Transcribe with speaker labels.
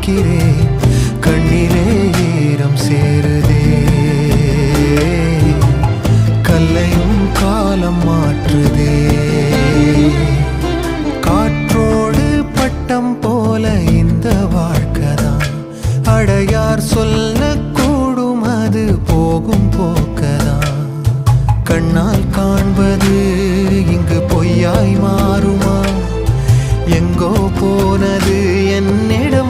Speaker 1: பார்க்கிறேன், கண்ணிலே ஈரம் சேருதே. கல்லையும் காலம் மாற்றுதே. காற்றோடு பட்டம் போல இந்த வாழ்க்கைதான், அடையார் சொல்லக்கூடும் அது போகும் போக்கதான். கண்ணால் காண்பது இங்கு பொய்யாய் மாறுமா? எங்கோ போனது என்னிடம்